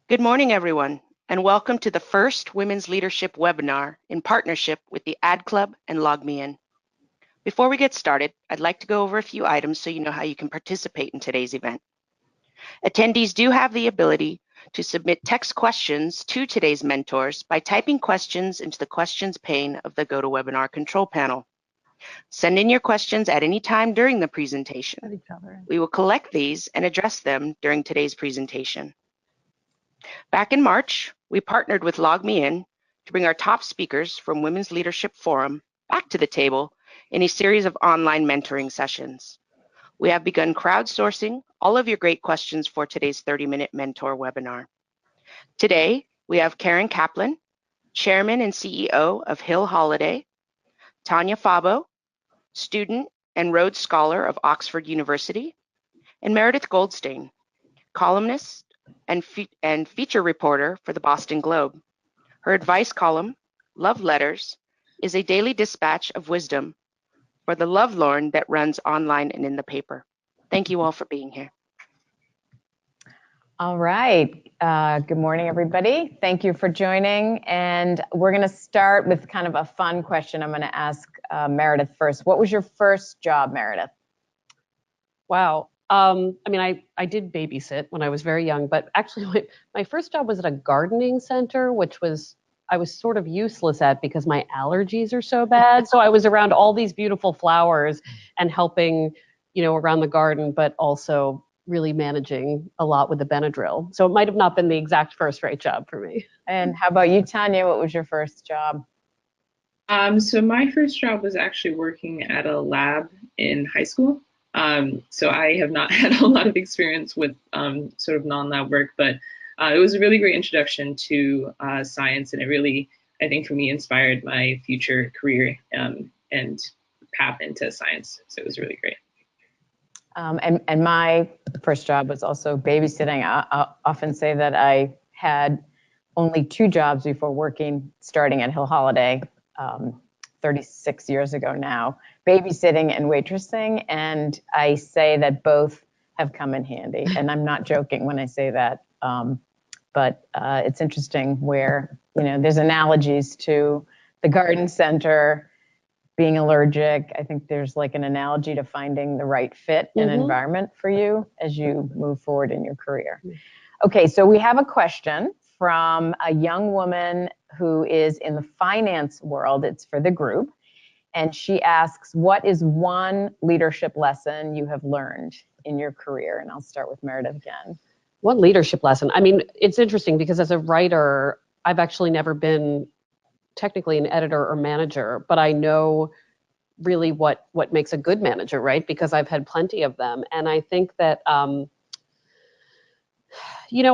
Good morning, everyone, and welcome to the first Women's Leadership webinar in partnership with the Ad Club and LogMeIn. Before we get started, I'd like to go over a few items so you know how you can participate in today's event. Attendees do have the ability to submit text questions to today's mentors by typing questions into the questions pane of the GoToWebinar control panel. Send in your questions at any time during the presentation. We will collect these and address them during today's presentation. Back in March, we partnered with LogMeIn to bring our top speakers from Women's Leadership Forum back to the table in a series of online mentoring sessions. We have begun crowdsourcing all of your great questions for today's 30-minute mentor webinar. Today, we have Karen Kaplan, Chairman and CEO of Hill Holliday, Tania Fabo, student and Rhodes Scholar of Oxford University, and Meredith Goldstein, columnist and feature reporter for the Boston Globe. Her advice column, Love Letters, is a daily dispatch of wisdom for the lovelorn that runs online and in the paper. Thank you all for being here. All right. Good morning, everybody. Thank you for joining. And we're going to start with kind of a fun question. I'm going to ask Meredith first. What was your first job, Meredith? Wow. I did babysit when I was very young, but actually my first job was at a gardening center, which I was sort of useless at because my allergies are so bad. So I was around all these beautiful flowers and helping, around the garden, but also really managing a lot with the Benadryl. So it might have not been the exact first right job for me. And how about you, Tanya? What was your first job? So my first job was actually working at a lab in high school. So I have not had a lot of experience with sort of non-lab work, but it was a really great introduction to science, and it really, I think for me, inspired my future career and path into science. So it was really great. And my first job was also babysitting. I often say that I had only 2 jobs before starting at Hill Holiday 36 years ago now, babysitting and waitressing. And I say that both have come in handy. And I'm not joking when I say that. But it's interesting where, there's analogies to the garden center, being allergic. I think there's like an analogy to finding the right fit and environment for you as you move forward in your career. Okay, so we have a question from a young woman who is in the finance world. It's for the group. And she asks, what is one leadership lesson you have learned in your career? And I'll start with Meredith again. One leadership lesson. It's interesting because as a writer, I've actually never been technically an editor or manager, but I know really what makes a good manager, right? Because I've had plenty of them. And I think that,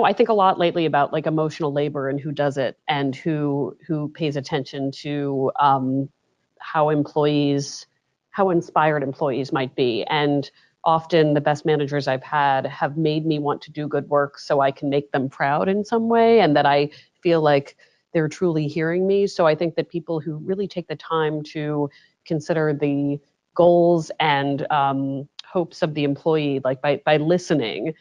I think a lot lately about like emotional labor and who does it and who pays attention to how inspired employees might be. And often the best managers I've had have made me want to do good work so I can make them proud in some way, and that I feel like they're truly hearing me. So I think that people who really take the time to consider the goals and hopes of the employee, like by listening,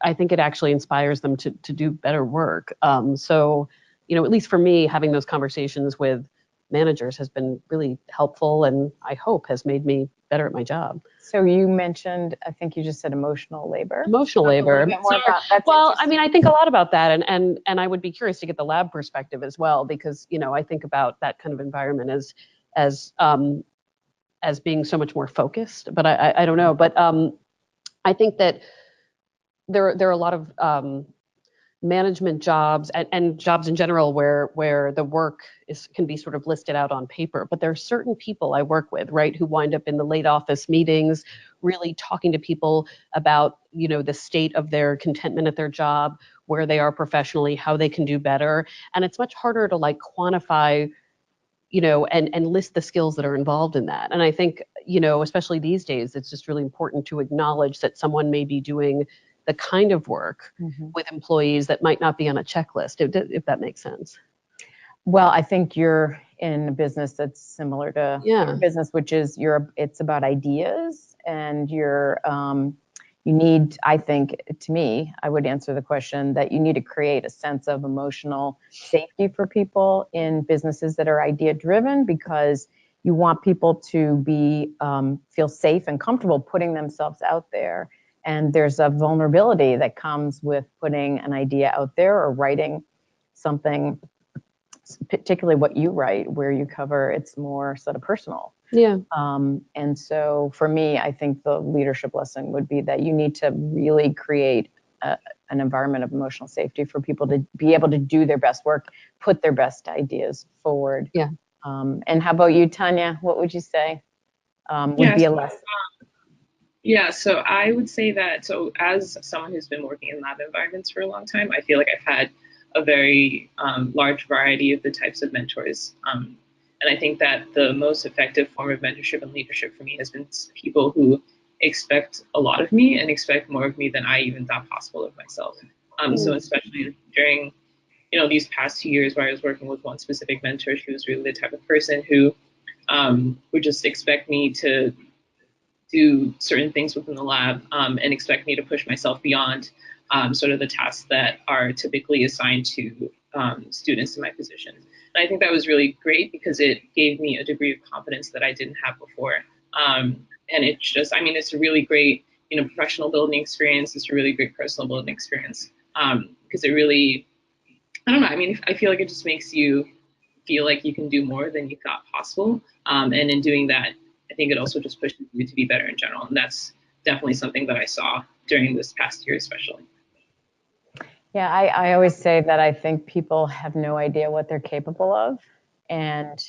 I think it actually inspires them to do better work. So, at least for me, having those conversations with managers has been really helpful, and I hope has made me better at my job. So you mentioned, I think you just said emotional labor. Emotional labor. Well, I think a lot about that, and I would be curious to get the lab perspective as well, because I think about that kind of environment as being so much more focused. But I don't know. But I think that there are a lot of management jobs and jobs in general where the work can be sort of listed out on paper, but there are certain people I work with, right, who wind up in the late office meetings, really talking to people about, the state of their contentment at their job, where they are professionally, how they can do better. And it's much harder to like quantify, and list the skills that are involved in that. And I think, especially these days, it's just really important to acknowledge that someone may be doing the kind of work with employees that might not be on a checklist, if that makes sense. Well, I think you're in a business that's similar to your business, which is it's about ideas, and you're you need, I think, to me, I would answer the question that you need to create a sense of emotional safety for people in businesses that are idea driven, because you want people to be feel safe and comfortable putting themselves out there. And there's a vulnerability that comes with putting an idea out there or writing something, particularly what you write, where you cover, it's more sort of personal. Yeah. And so for me, I think the leadership lesson would be that you need to really create an environment of emotional safety for people to be able to do their best work, put their best ideas forward. Yeah. And how about you, Tania? What would you say would be a lesson? Yeah, so I would say that, so as someone who's been working in lab environments for a long time, I feel like I've had a very large variety of the types of mentors. And I think that the most effective form of mentorship and leadership for me has been people who expect a lot of me and expect more of me than I even thought possible of myself. So especially during, these past 2 years where I was working with one specific mentor, she was really the type of person who would just expect me to do certain things within the lab and expect me to push myself beyond sort of the tasks that are typically assigned to students in my position. And I think that was really great because it gave me a degree of confidence that I didn't have before. And it's just, it's a really great, professional building experience. It's a really great personal building experience because it really, I don't know, I feel like it just makes you feel like you can do more than you thought possible. And in doing that, I think it also just pushes you to be better in general. And that's definitely something that I saw during this past year, especially. Yeah, I always say that I think people have no idea what they're capable of. And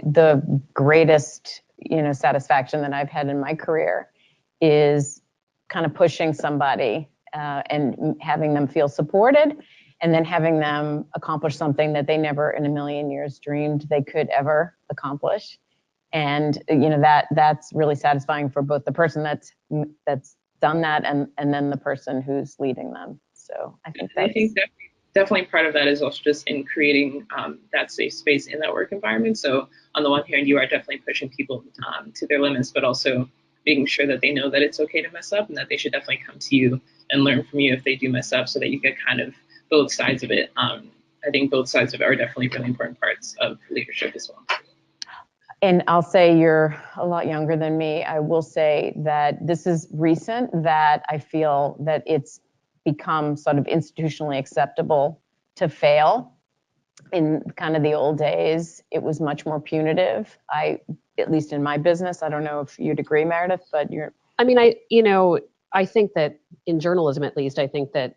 the greatest, satisfaction that I've had in my career is kind of pushing somebody and having them feel supported, and then having them accomplish something that they never in a million years dreamed they could ever accomplish. And that's really satisfying for both the person that's done that and then the person who's leading them. So I think definitely part of that is also just in creating that safe space in that work environment. So on the one hand, you are definitely pushing people to their limits, but also making sure that they know that it's okay to mess up and that they should definitely come to you and learn from you if they do mess up, so that you get kind of both sides of it. I think both sides of it are definitely really important parts of leadership as well. And I'll say you're a lot younger than me. I will say that this is recent that I feel that it's become sort of institutionally acceptable to fail. In kind of the old days, it was much more punitive. At least in my business, I don't know if you'd agree, Meredith, but I think that in journalism, at least, I think that,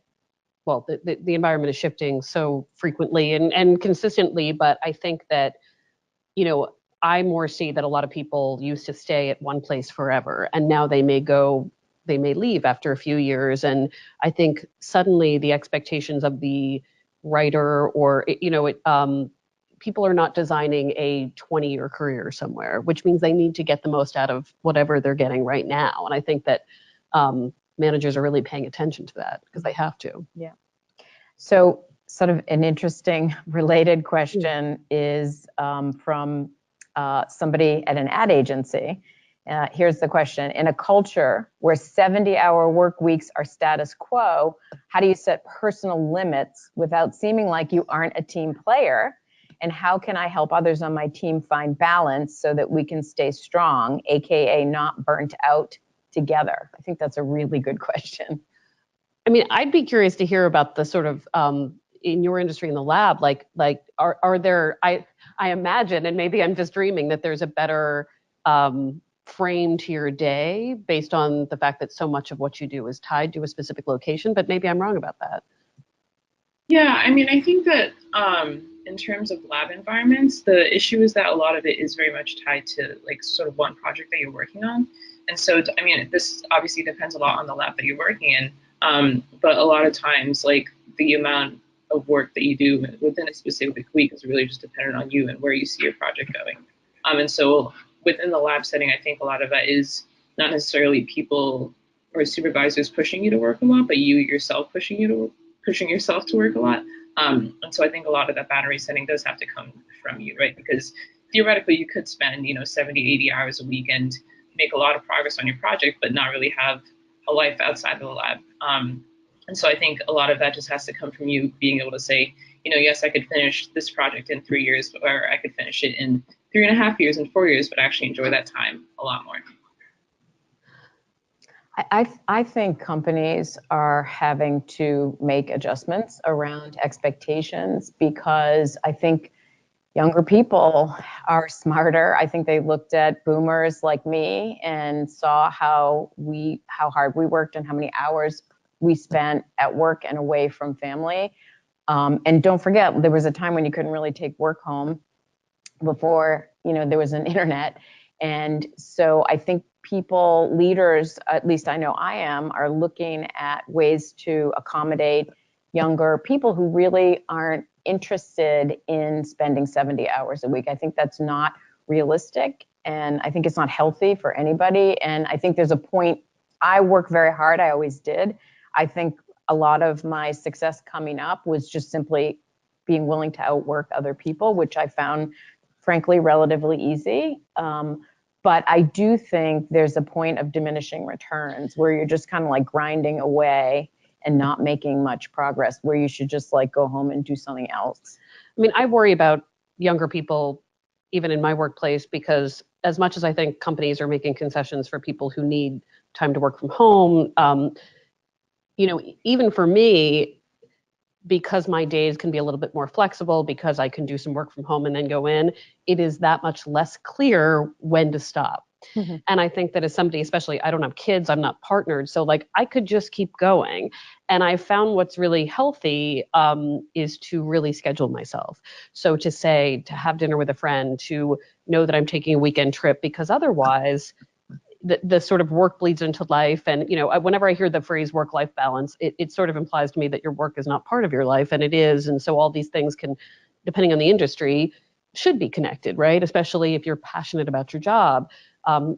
well, the environment is shifting so frequently and consistently, but I think that, I more see that a lot of people used to stay at one place forever, and now they may leave after a few years. And I think suddenly the expectations of the writer or, people are not designing a 20-year career somewhere, which means they need to get the most out of whatever they're getting right now. And I think that managers are really paying attention to that because they have to. Yeah. So sort of an interesting related question is from somebody at an ad agency. Here's the question. In a culture where 70-hour work weeks are status quo, how do you set personal limits without seeming like you aren't a team player? And how can I help others on my team find balance so that we can stay strong, AKA not burnt out together? I think that's a really good question. I'd be curious to hear about the sort of, in your industry in the lab, are there, I imagine, and maybe I'm just dreaming, that there's a better frame to your day based on the fact that so much of what you do is tied to a specific location, but maybe I'm wrong about that. Yeah, I think that in terms of lab environments, the issue is that a lot of it is very much tied to sort of one project that you're working on. And so, this obviously depends a lot on the lab that you're working in, but a lot of times, the amount of work that you do within a specific week is really just dependent on you and where you see your project going. And so within the lab setting, I think a lot of that is not necessarily people or supervisors pushing you to work a lot, but you yourself pushing yourself to work a lot. And so I think a lot of that boundary setting does have to come from you, right? Because theoretically you could spend, 70, 80 hours a week and make a lot of progress on your project, but not really have a life outside of the lab. And so I think a lot of that just has to come from you being able to say, yes, I could finish this project in 3 years, or I could finish it in 3.5 years and 4 years, but actually enjoy that time a lot more. I think companies are having to make adjustments around expectations, because I think younger people are smarter. I think they looked at boomers like me and saw how hard we worked and how many hours we spent at work and away from family. And don't forget, there was a time when you couldn't really take work home before, there was an internet. And so I think leaders, at least I know I am, are looking at ways to accommodate younger people who really aren't interested in spending 70 hours a week. I think that's not realistic, and I think it's not healthy for anybody. And I think there's a point, I work very hard, I always did. I think a lot of my success coming up was just simply being willing to outwork other people, which I found, frankly, relatively easy. But I do think there's a point of diminishing returns where you're just kind of like grinding away and not making much progress, where you should just like go home and do something else. I mean, I worry about younger people, even in my workplace, because as much as I think companies are making concessions for people who need time to work from home, even for me, because my days can be a little bit more flexible, because I can do some work from home and then go in, it is that much less clear when to stop. Mm-hmm. And I think that as somebody, especially, I don't have kids, I'm not partnered, so like I could just keep going. And I found what's really healthy is to really schedule myself. So to have dinner with a friend, to know that I'm taking a weekend trip, because otherwise the sort of work bleeds into life. And, whenever I hear the phrase work-life balance, it sort of implies to me that your work is not part of your life, and it is. And so all these things can, depending on the industry, should be connected, right? Especially if you're passionate about your job.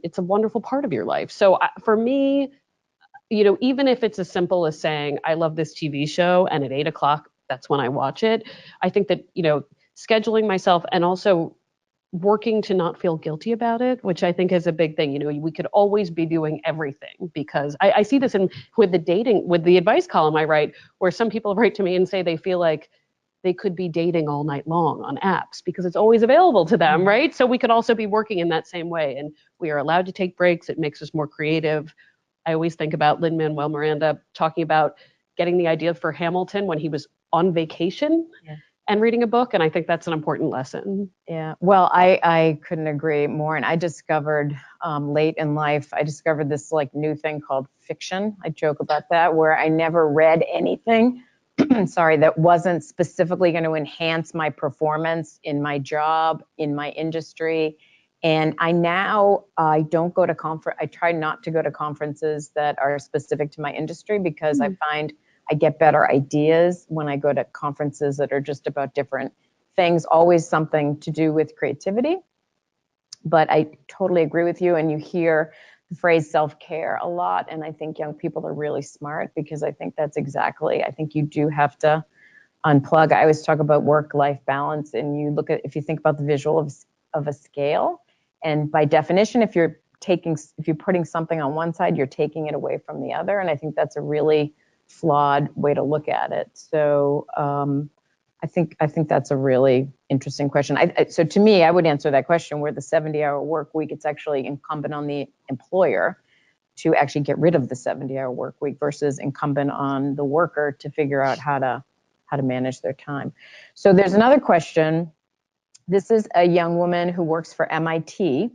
It's a wonderful part of your life. So for me, even if it's as simple as saying, I love this TV show, and at 8:00, that's when I watch it. I think that, scheduling myself and also working to not feel guilty about it, which I think is a big thing. We could always be doing everything, because I see this with the advice column I write, where some people write to me and say they feel like they could be dating all night long on apps because it's always available to them, right? So we could also be working in that same way, and we are allowed to take breaks. It makes us more creative. I always think about Lin-Manuel Miranda talking about getting the idea for Hamilton when he was on vacation. Yeah. And reading a book, and I think that's an important lesson. Yeah, well, I couldn't agree more. And I discovered late in life, I discovered this like new thing called fiction. I joke about that, where I never read anything, that wasn't specifically going to enhance my performance in my job, in my industry. And I don't go to I try not to go to conferences that are specific to my industry, because I find I get better ideas when I go to conferences that are just about different things, always something to do with creativity. But I totally agree with you. And you hear the phrase self-care a lot. And I think young people are really smart, because I think that's exactly, I think you do have to unplug. I always talk about work-life balance, and if you think about the visual of a scale, and by definition, if you're putting something on one side, you're taking it away from the other. And I think that's a really flawed way to look at it. So I think that's a really interesting question. So to me, I would answer that question where the 70-hour work week, it's actually incumbent on the employer to actually get rid of the 70-hour work week, versus incumbent on the worker to figure out how to manage their time. So there's another question. This is a young woman who works for MIT.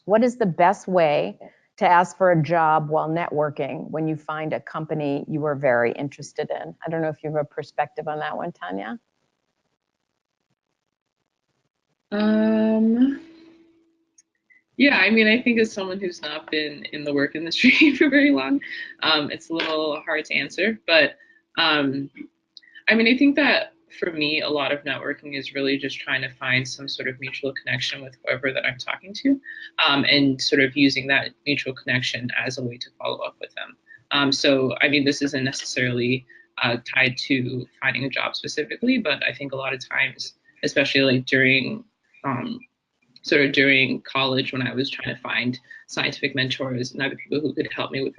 What is the best way to ask for a job while networking when you find a company you are very interested in? I don't know if you have a perspective on that one, Tania. Yeah, I mean, I think as someone who's not been in the work industry for very long, it's a little hard to answer. But I mean, I think that for me, a lot of networking is really just trying to find some sort of mutual connection with whoever that I'm talking to, and sort of using that mutual connection as a way to follow up with them. So, I mean, this isn't necessarily tied to finding a job specifically, but I think a lot of times, especially like during sort of during college when I was trying to find scientific mentors and other people who could help me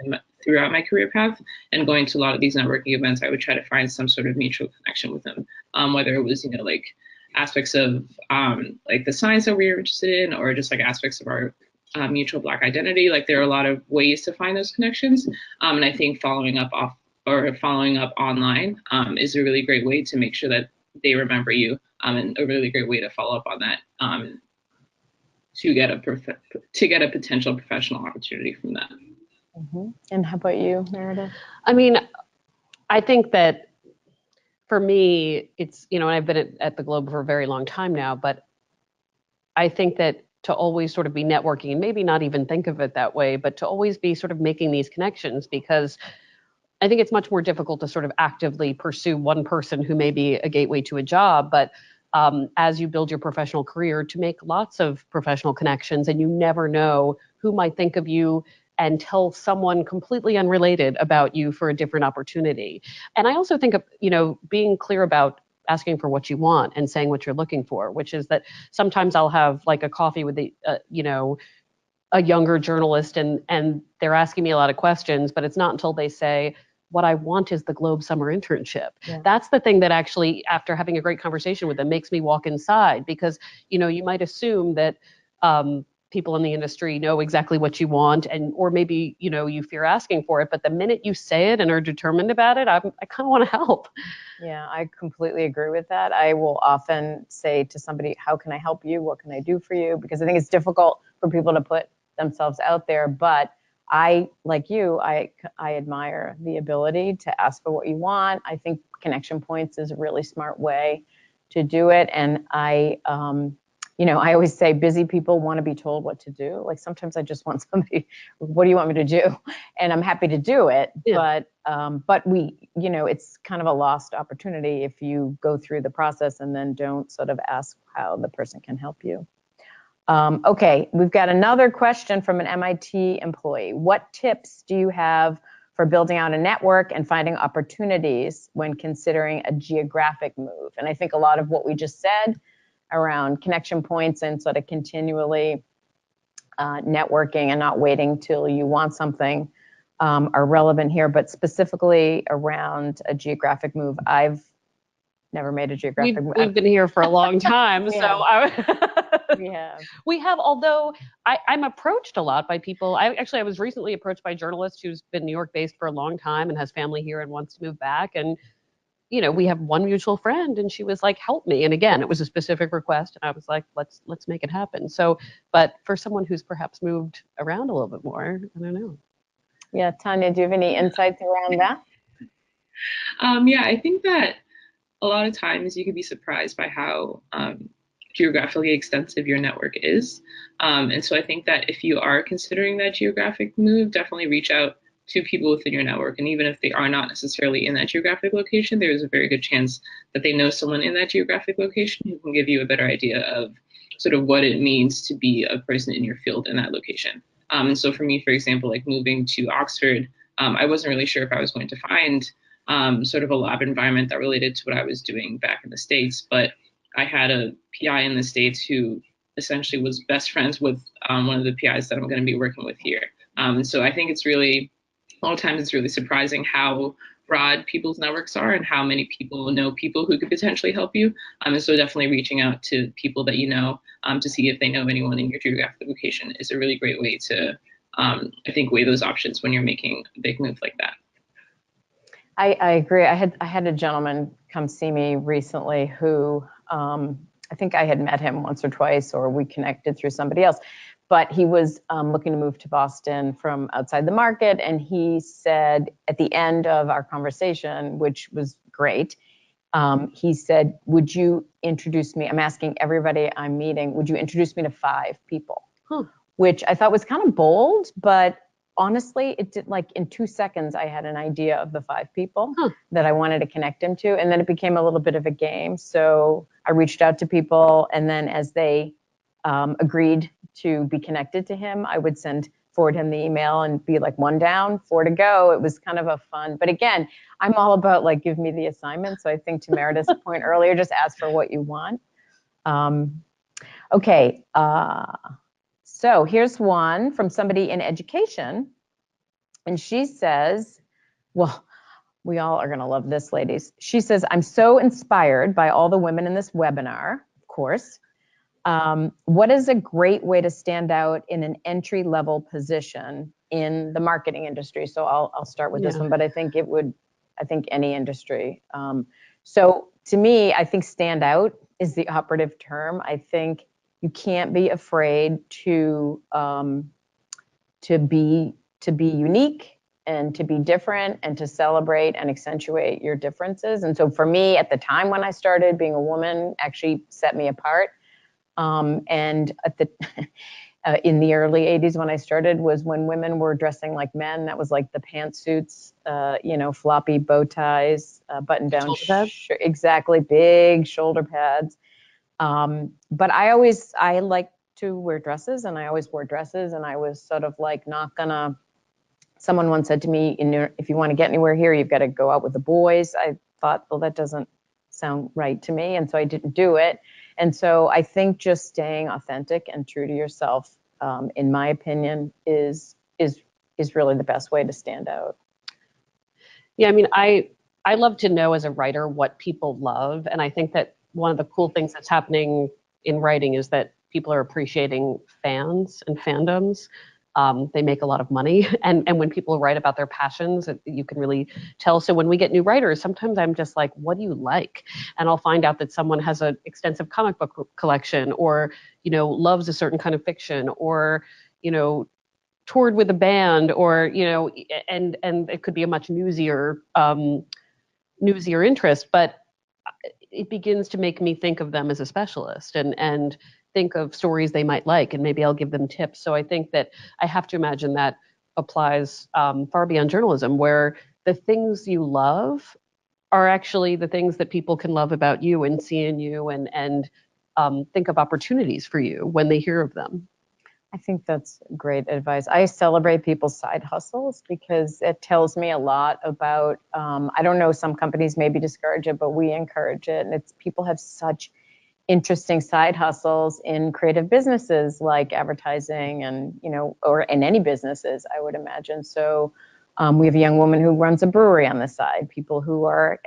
throughout my career path. And going to a lot of these networking events, I would try to find some sort of mutual connection with them, whether it was, like aspects of like the science that we were interested in, or just like aspects of our mutual Black identity. Like there are a lot of ways to find those connections. And I think following up online is a really great way to make sure that they remember you, and a really great way to follow up on that, to get a potential professional opportunity from that. Mm-hmm. And how about you, Meredith? I mean, I think that for me, it's, and I've been at the Globe for a very long time now, but I think that to always sort of be networking, and maybe not even think of it that way, but to always be sort of making these connections, because I think it's much more difficult to sort of actively pursue one person who may be a gateway to a job, but as you build your professional career, to make lots of professional connections, and you never know who might think of you and tell someone completely unrelated about you for a different opportunity. And I also think of, being clear about asking for what you want and saying what you're looking for, which is that sometimes I'll have like a coffee with a younger journalist, and they're asking me a lot of questions, but it's not until they say, what I want is the Globe summer internship. Yeah. That's the thing that actually, after having a great conversation with them, makes me walk inside, because, you might assume that people in the industry know exactly what you want, or maybe, you fear asking for it, but the minute you say it and are determined about it, I kind of want to help. Yeah, I completely agree with that. I will often say to somebody, how can I help you? What can I do for you? Because I think it's difficult for people to put themselves out there, but I, like you, I admire the ability to ask for what you want. I think connection points is a really smart way to do it. And I always say busy people want to be told what to do. Like sometimes I just want somebody, what do you want me to do? And I'm happy to do it. Yeah. But we, it's kind of a lost opportunity if you go through the process and then don't sort of ask how the person can help you. Okay, we've got another question from an MIT employee. What tips do you have for building out a network and finding opportunities when considering a geographic move? And I think a lot of what we just said around connection points and sort of continually networking and not waiting till you want something are relevant here, but specifically around a geographic move. I've never made a geographic move. We've been here for a long time, so we have, although I'm approached a lot by people. I was recently approached by a journalist who's been New York based for a long time and has family here and wants to move back. And, we have one mutual friend, and she was like, help me. And again, it was a specific request. And I was like, let's make it happen. So, but for someone who's perhaps moved around a little bit more, I don't know. Yeah. Tania, do you have any insights around that? Yeah, I think that a lot of times you can be surprised by how geographically extensive your network is. And so I think that if you are considering that geographic move, definitely reach out to people within your network. And even if they are not necessarily in that geographic location, there is a very good chance that they know someone in that geographic location who can give you a better idea of sort of what it means to be a person in your field in that location. And so for me, for example, like moving to Oxford, I wasn't really sure if I was going to find sort of a lab environment that related to what I was doing back in the States, but I had a PI in the States who essentially was best friends with one of the PIs that I'm going to be working with here. So I think a lot of times it's really surprising how broad people's networks are and how many people know people who could potentially help you. And so definitely reaching out to people that you know to see if they know anyone in your geographic location is a really great way to, I think, weigh those options when you're making a big move like that. I agree. I had a gentleman come see me recently who I think I had met him once or twice, or we connected through somebody else, but he was looking to move to Boston from outside the market. And he said at the end of our conversation, which was great, he said, would you introduce me? I'm asking everybody I'm meeting, would you introduce me to 5 people? Which I thought was kind of bold, but honestly, it did, like in 2 seconds, I had an idea of the 5 people that I wanted to connect him to. And then it became a little bit of a game. So I reached out to people, and then as they agreed to be connected to him, I would forward him the email and be like, 1 down, 4 to go. It was kind of a fun, but again, I'm all about like, give me the assignment. So I think to Meredith's point earlier, just ask for what you want. Okay, so here's one from somebody in education, and she says, well, we all are gonna love this, ladies. She says, I'm so inspired by all the women in this webinar, of course. What is a great way to stand out in an entry-level position in the marketing industry? So I'll start with this one, but I think any industry. So to me, I think stand out is the operative term. I think you can't be afraid to be unique and to be different and to celebrate and accentuate your differences. And so for me, at the time when I started, being a woman actually set me apart. And at the in the early 80s when I started was when women were dressing like men. That was like the pantsuits, floppy bow ties, button down, exactly, big shoulder pads. But I like to wear dresses, and I always wore dresses, and I was sort of like not gonna. Someone once said to me, if you want to get anywhere here, you've got to go out with the boys. I thought, well, that doesn't sound right to me, and so I didn't do it. And so I think just staying authentic and true to yourself, in my opinion, is really the best way to stand out. Yeah, I mean, I love to know as a writer what people love, and I think that one of the cool things that's happening in writing is that people are appreciating fans and fandoms. They make a lot of money, and when people write about their passions, you can really tell. So when we get new writers, sometimes I'm just like, what do you like? And I'll find out that someone has an extensive comic book collection, or loves a certain kind of fiction, or toured with a band, or and it could be a much newsier interest, but it begins to make me think of them as a specialist and think of stories they might like, and maybe I'll give them tips. So I think that I have to imagine that applies far beyond journalism, where the things you love are actually the things that people can love about you and see in you, and think of opportunities for you when they hear of them. I think that's great advice. I celebrate people's side hustles because it tells me a lot about, I don't know, some companies maybe discourage it, but we encourage it. And people have such interesting side hustles in creative businesses like advertising and, or in any businesses, I would imagine. So we have a young woman who runs a brewery on the side, people who are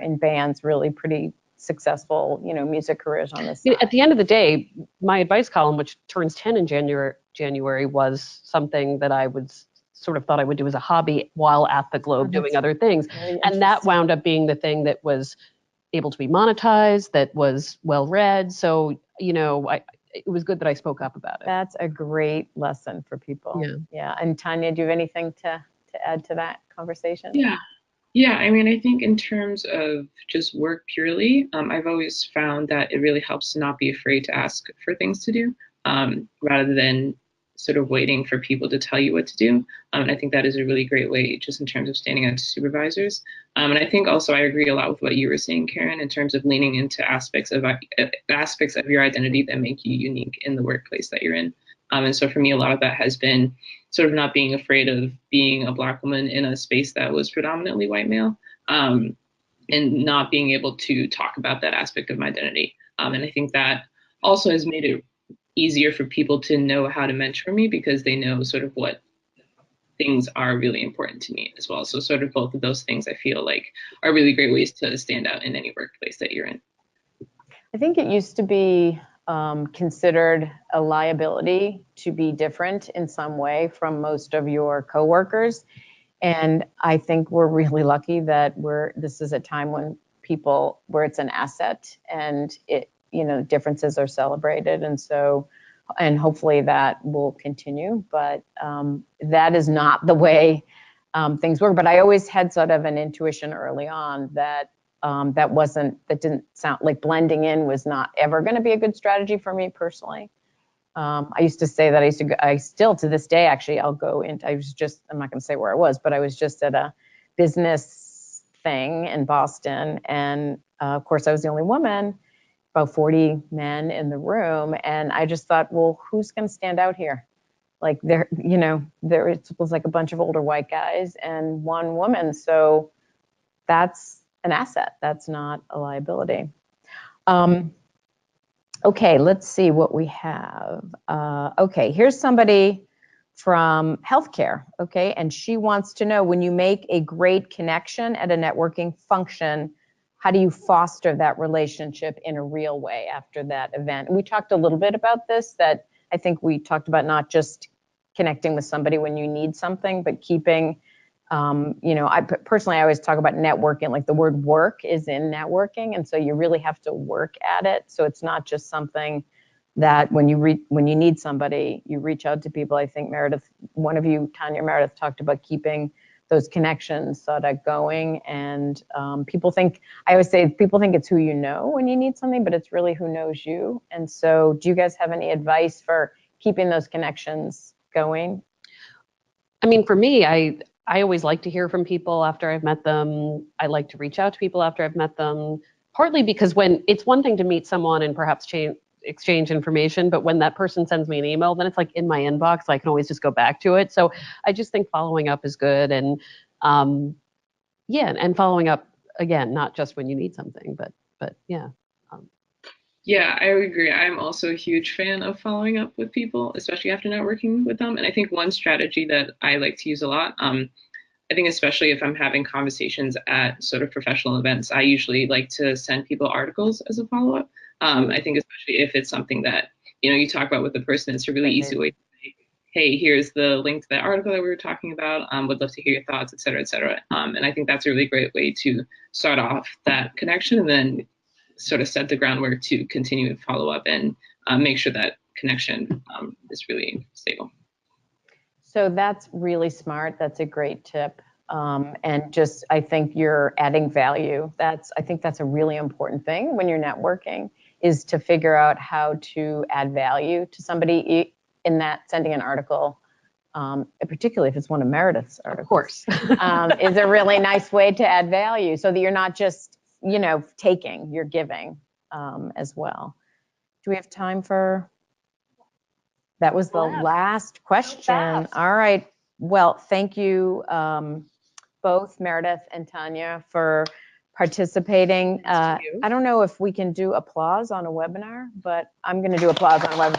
in bands, really pretty successful, music careers on this side. At the end of the day, my advice column, which turns 10 in January, was something that I would sort of thought I would do as a hobby while at the Globe doing other things. And that wound up being the thing that was able to be monetized, that was well read. So, it was good that I spoke up about it. That's a great lesson for people. Yeah. And Tania, do you have anything to add to that conversation? Yeah, I mean, I think in terms of just work purely, I've always found that it really helps to not be afraid to ask for things to do, rather than sort of waiting for people to tell you what to do. And I think that is a really great way just in terms of standing out to supervisors. And I think also I agree a lot with what you were saying, Karen, in terms of leaning into aspects of your identity that make you unique in the workplace that you're in. And so for me, a lot of that has been sort of not being afraid of being a Black woman in a space that was predominantly white male, and not being able to talk about that aspect of my identity. And I think that also has made it easier for people to know how to mentor me, because they know sort of what things are really important to me as well. So sort of both of those things I feel like are really great ways to stand out in any workplace that you're in. I think it used to be considered a liability to be different in some way from most of your coworkers. And I think we're really lucky that this is a time when where it's an asset and differences are celebrated. And hopefully that will continue, but that is not the way things work. But I always had sort of an intuition early on that that didn't sound like blending in was not ever going to be a good strategy for me personally. I used to say that I still to this day, actually, I'm not going to say where I was, but I was just at a business thing in Boston. And of course I was the only woman, about 40 men in the room. And I just thought, well, who's going to stand out here? Like there was like a bunch of older white guys and one woman. So that's an asset. That's not a liability. Okay, let's see what we have. Okay, here's somebody from healthcare, okay, and she wants to know, when you make a great connection at a networking function, how do you foster that relationship in a real way after that event? And we talked a little bit about this, that I think we talked about not just connecting with somebody when you need something, but keeping, you know, I personally, I always talk about networking, like the word work is in networking. And so you really have to work at it. So it's not just something that when you need somebody, you reach out to people. I think Meredith, one of you, Tania Meredith, talked about keeping those connections sort of going. And people think, I always say, people think it's who you know when you need something, but it's really who knows you. And so do you guys have any advice for keeping those connections going? I mean, for me, I always like to hear from people after I've met them. I like to reach out to people after I've met them, partly because when it's one thing to meet someone and perhaps exchange information, but when that person sends me an email, then it's like in my inbox, so I can always just go back to it. So I just think following up is good. And yeah, and following up, again, not just when you need something, but yeah. Yeah, I would agree. I'm also a huge fan of following up with people, especially after networking with them. And I think one strategy that I like to use a lot, I think especially if I'm having conversations at sort of professional events, I usually like to send people articles as a follow-up. I think especially if it's something that, you know, you talk about with the person, it's a really easy way to say, hey, here's the link to that article that we were talking about. Would love to hear your thoughts, et cetera, et cetera. And I think that's a really great way to start off that connection and then sort of set the groundwork to continue to follow up and make sure that connection is really stable. So that's really smart. That's a great tip. And just, I think you're adding value. I think that's a really important thing when you're networking, is to figure out how to add value to somebody in that sending an article, particularly if it's one of Meredith's articles. Of course. Is a really nice way to add value so that you're not just, you know, taking, you're giving as well. Do we have time for? That was the last question. All right. Well, thank you both, Meredith and Tania, for participating. I don't know if we can do applause on a webinar, but I'm going to do applause on a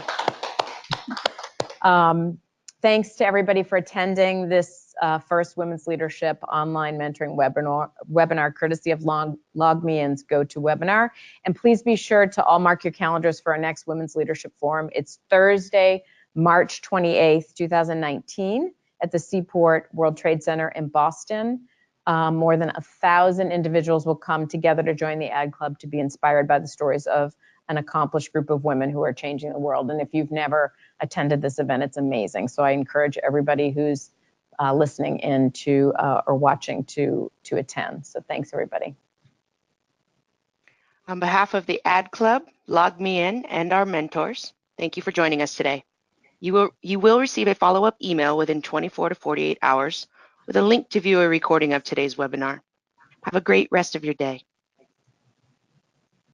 webinar. Thanks to everybody for attending this first Women's Leadership Online Mentoring webinar courtesy of LogMeIn's GoToWebinar. And please be sure to all mark your calendars for our next Women's Leadership Forum. It's Thursday, March 28th, 2019 at the Seaport World Trade Center in Boston. More than 1,000 individuals will come together to join the Ad Club to be inspired by the stories of an accomplished group of women who are changing the world. And if you've never attended this event, it's amazing. So I encourage everybody who's listening in to or watching to attend. So thanks, everybody. On behalf of the Ad Club, LogMeIn, and our mentors, thank you for joining us today. You will receive a follow-up email within 24 to 48 hours with a link to view a recording of today's webinar. Have a great rest of your day.